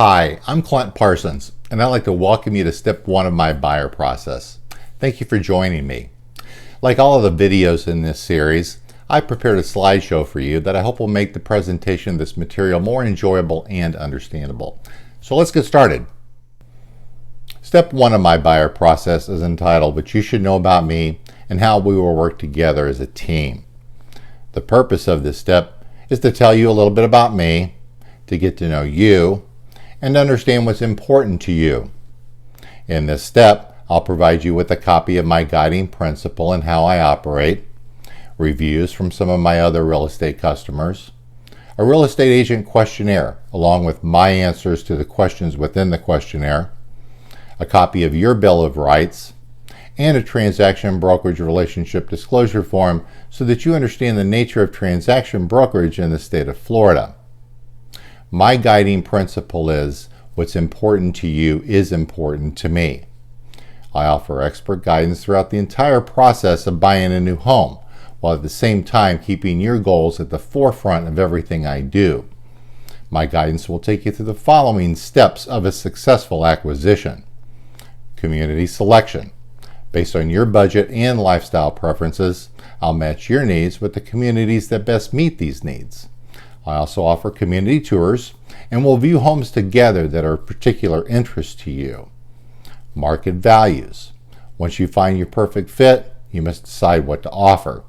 Hi, I'm Clint Parsons, and I'd like to welcome you to step one of my buyer process. Thank you for joining me. Like all of the videos in this series, I prepared a slideshow for you that I hope will make the presentation of this material more enjoyable and understandable. So let's get started. Step one of my buyer process is entitled "What You Should Know About Me and How We Will Work Together as a Team." The purpose of this step is to tell you a little bit about me, to get to know you, and understand what's important to you. In this step, I'll provide you with a copy of my guiding principle and how I operate, reviews from some of my other real estate customers, a real estate agent questionnaire along with my answers to the questions within the questionnaire, a copy of your Bill of Rights, and a transaction brokerage relationship disclosure form so that you understand the nature of transaction brokerage in the state of Florida. My guiding principle is, what's important to you is important to me. I offer expert guidance throughout the entire process of buying a new home, while at the same time keeping your goals at the forefront of everything I do. My guidance will take you through the following steps of a successful acquisition. Community selection. Based on your budget and lifestyle preferences, I'll match your needs with the communities that best meet these needs. I also offer community tours, and we'll view homes together that are of particular interest to you. Market values. Once you find your perfect fit, you must decide what to offer.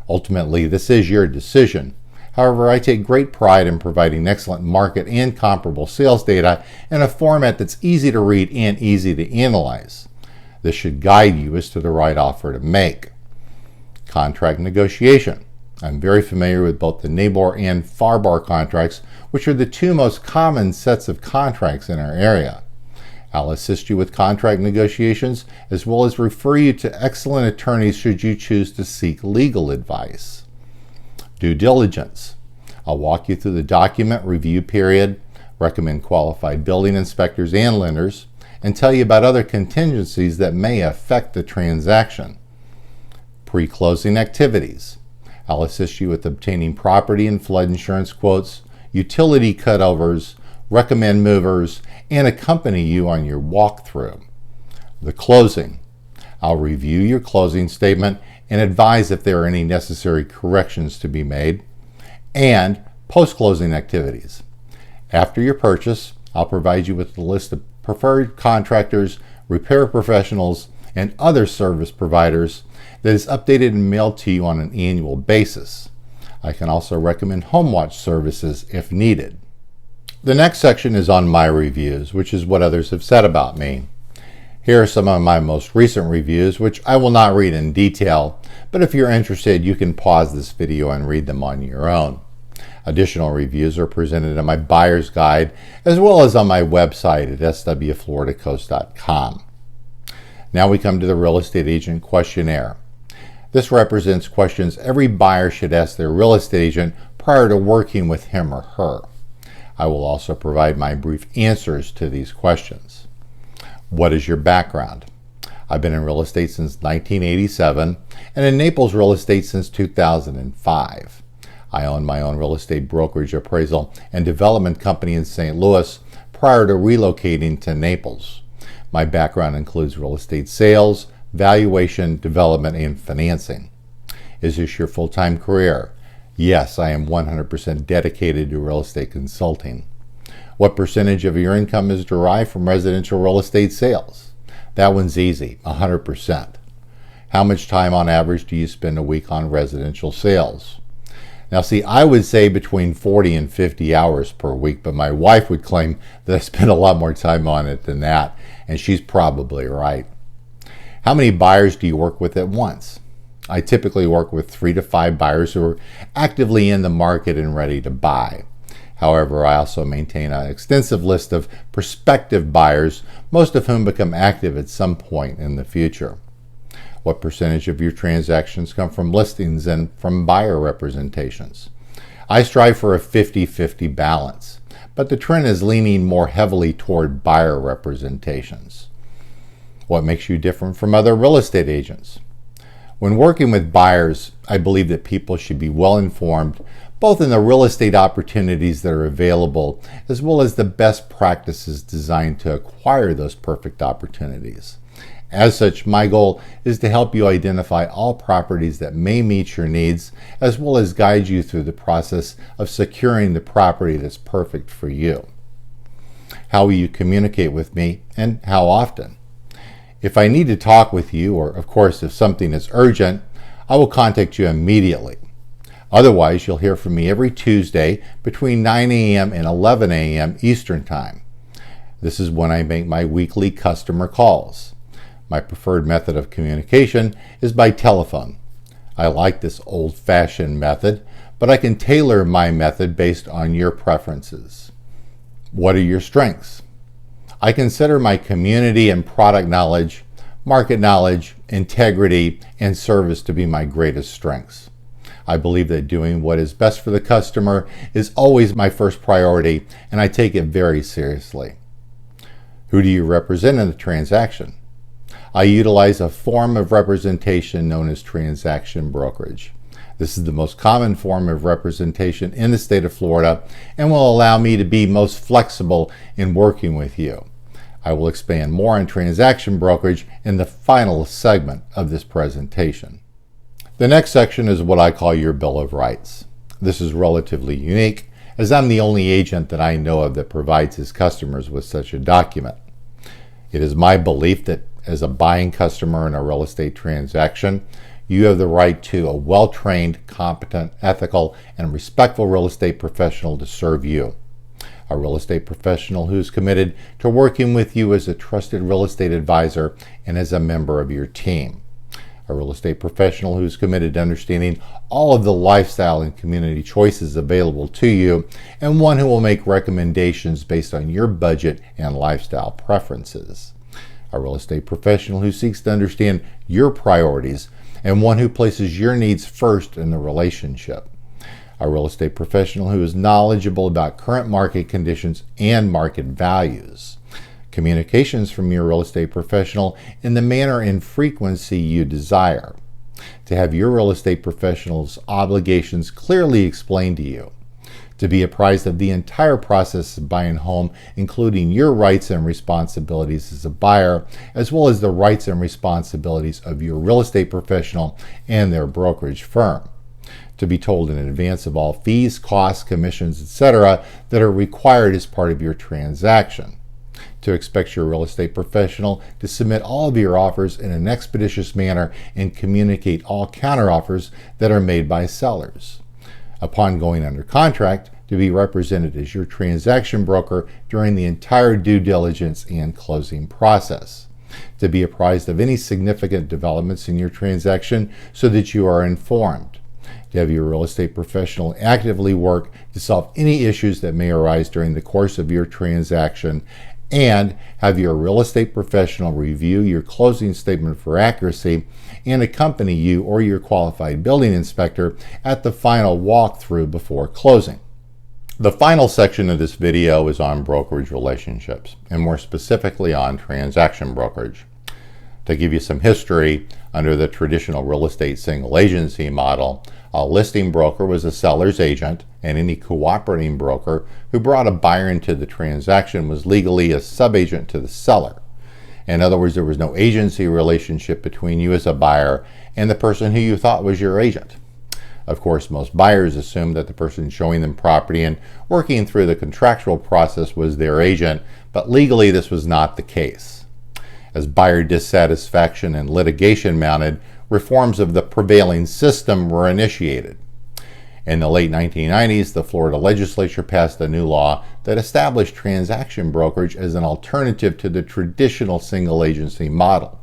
Ultimately, this is your decision. However, I take great pride in providing excellent market and comparable sales data in a format that's easy to read and easy to analyze. This should guide you as to the right offer to make. Contract negotiation. I'm very familiar with both the NABOR and FARBAR contracts, which are the two most common sets of contracts in our area. I'll assist you with contract negotiations as well as refer you to excellent attorneys should you choose to seek legal advice. Due diligence. I'll walk you through the document review period, recommend qualified building inspectors and lenders, and tell you about other contingencies that may affect the transaction. Pre-closing activities. I'll assist you with obtaining property and flood insurance quotes, utility cutovers, recommend movers, and accompany you on your walkthrough. The closing. I'll review your closing statement and advise if there are any necessary corrections to be made. And post-closing activities. After your purchase, I'll provide you with a list of preferred contractors, repair professionals, and other service providers that is updated and mailed to you on an annual basis. I can also recommend home watch services if needed. The next section is on my reviews, which is what others have said about me. Here are some of my most recent reviews, which I will not read in detail, but if you're interested, you can pause this video and read them on your own. Additional reviews are presented in my buyer's guide, as well as on my website at swfloridacoast.com. Now we come to the Real Estate Agent Questionnaire. This represents questions every buyer should ask their real estate agent prior to working with him or her. I will also provide my brief answers to these questions. What is your background? I've been in real estate since 1987 and in Naples real estate since 2005. I owned my own real estate brokerage, appraisal, and development company in St. Louis prior to relocating to Naples. My background includes real estate sales, valuation, development, and financing. Is this your full-time career? Yes, I am 100% dedicated to real estate consulting. What percentage of your income is derived from residential real estate sales? That one's easy, 100%. How much time on average do you spend a week on residential sales? Now see, I would say between 40 and 50 hours per week, but my wife would claim that I spend a lot more time on it than that, and she's probably right. How many buyers do you work with at once? I typically work with 3 to 5 buyers who are actively in the market and ready to buy. However, I also maintain an extensive list of prospective buyers, most of whom become active at some point in the future. What percentage of your transactions come from listings and from buyer representations? I strive for a 50-50 balance, but the trend is leaning more heavily toward buyer representations. What makes you different from other real estate agents? When working with buyers, I believe that people should be well informed, both in the real estate opportunities that are available, as well as the best practices designed to acquire those perfect opportunities. As such, my goal is to help you identify all properties that may meet your needs, as well as guide you through the process of securing the property that's perfect for you. How will you communicate with me, and how often? If I need to talk with you, or of course if something is urgent, I will contact you immediately. Otherwise, you'll hear from me every Tuesday between 9 a.m. and 11 a.m. Eastern Time. This is when I make my weekly customer calls. My preferred method of communication is by telephone. I like this old-fashioned method, but I can tailor my method based on your preferences. What are your strengths? I consider my community and product knowledge, market knowledge, integrity, and service to be my greatest strengths. I believe that doing what is best for the customer is always my first priority, and I take it very seriously. Who do you represent in the transaction? I utilize a form of representation known as transaction brokerage. This is the most common form of representation in the state of Florida and will allow me to be most flexible in working with you. I will expand more on transaction brokerage in the final segment of this presentation. The next section is what I call your Bill of Rights. This is relatively unique, as I'm the only agent that I know of that provides his customers with such a document. It is my belief that as a buying customer in a real estate transaction, you have the right to a well-trained, competent, ethical, and respectful real estate professional to serve you. A real estate professional who is committed to working with you as a trusted real estate advisor and as a member of your team. A real estate professional who is committed to understanding all of the lifestyle and community choices available to you, and one who will make recommendations based on your budget and lifestyle preferences. A real estate professional who seeks to understand your priorities, and one who places your needs first in the relationship. A real estate professional who is knowledgeable about current market conditions and market values. Communications from your real estate professional in the manner and frequency you desire. To have your real estate professional's obligations clearly explained to you. To be apprised of the entire process of buying a home, including your rights and responsibilities as a buyer, as well as the rights and responsibilities of your real estate professional and their brokerage firm. To be told in advance of all fees, costs, commissions, etc. that are required as part of your transaction. To expect your real estate professional to submit all of your offers in an expeditious manner and communicate all counteroffers that are made by sellers. Upon going under contract, to be represented as your transaction broker during the entire due diligence and closing process. To be apprised of any significant developments in your transaction so that you are informed. To have your real estate professional actively work to solve any issues that may arise during the course of your transaction, and have your real estate professional review your closing statement for accuracy and accompany you or your qualified building inspector at the final walkthrough before closing. The final section of this video is on brokerage relationships, and more specifically on transaction brokerage. To give you some history, under the traditional real estate single agency model, a listing broker was a seller's agent, and any cooperating broker who brought a buyer into the transaction was legally a subagent to the seller. In other words, there was no agency relationship between you as a buyer and the person who you thought was your agent. Of course, most buyers assumed that the person showing them property and working through the contractual process was their agent, but legally this was not the case. As buyer dissatisfaction and litigation mounted, reforms of the prevailing system were initiated. In the late 1990s, the Florida legislature passed a new law that established transaction brokerage as an alternative to the traditional single agency model.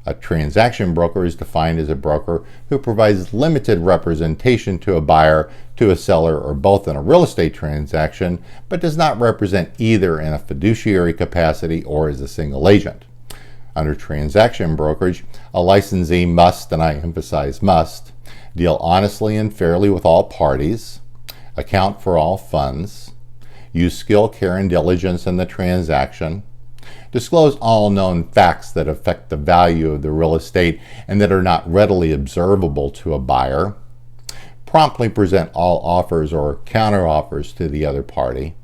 A transaction broker is defined as a broker who provides limited representation to a buyer, to a seller, or both in a real estate transaction, but does not represent either in a fiduciary capacity or as a single agent. Under transaction brokerage, a licensee must, and I emphasize must, deal honestly and fairly with all parties, account for all funds, use skill, care, and diligence in the transaction, disclose all known facts that affect the value of the real estate and that are not readily observable to a buyer, promptly present all offers or counteroffers to the other party,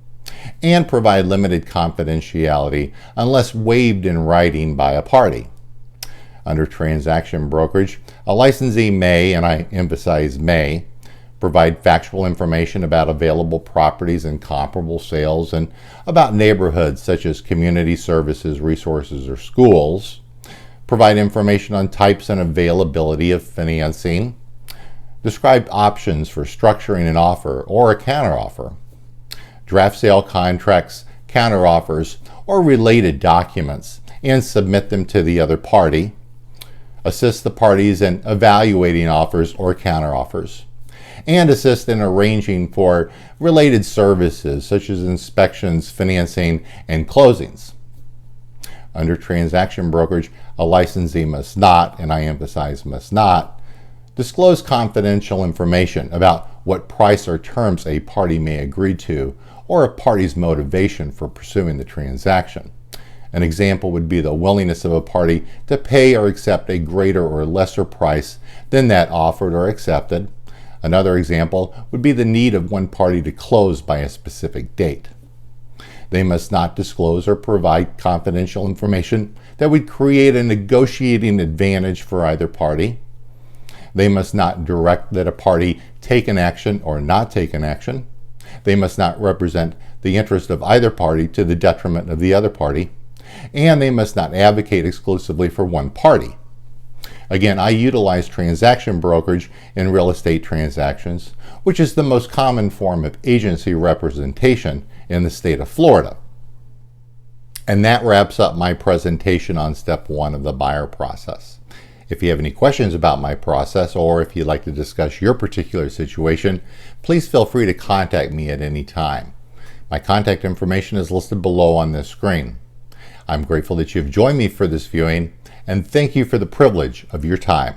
and provide limited confidentiality unless waived in writing by a party. Under transaction brokerage, a licensee may, and I emphasize may, provide factual information about available properties and comparable sales and about neighborhoods such as community services, resources, or schools, provide information on types and availability of financing, describe options for structuring an offer or a counteroffer, draft sale contracts, counteroffers, or related documents, and submit them to the other party, assist the parties in evaluating offers or counteroffers, and assist in arranging for related services such as inspections, financing, and closings. Under transaction brokerage, a licensee must not, and I emphasize must not, disclose confidential information about what price or terms a party may agree to or a party's motivation for pursuing the transaction. An example would be the willingness of a party to pay or accept a greater or lesser price than that offered or accepted. Another example would be the need of one party to close by a specific date. They must not disclose or provide confidential information that would create a negotiating advantage for either party. They must not direct that a party take an action or not take an action. They must not represent the interest of either party to the detriment of the other party. And they must not advocate exclusively for one party. Again, I utilize transaction brokerage in real estate transactions, which is the most common form of agency representation in the state of Florida. And that wraps up my presentation on step 1 of the buyer process. If you have any questions about my process, or if you'd like to discuss your particular situation, please feel free to contact me at any time. My contact information is listed below on this screen. I'm grateful that you've joined me for this viewing, and thank you for the privilege of your time.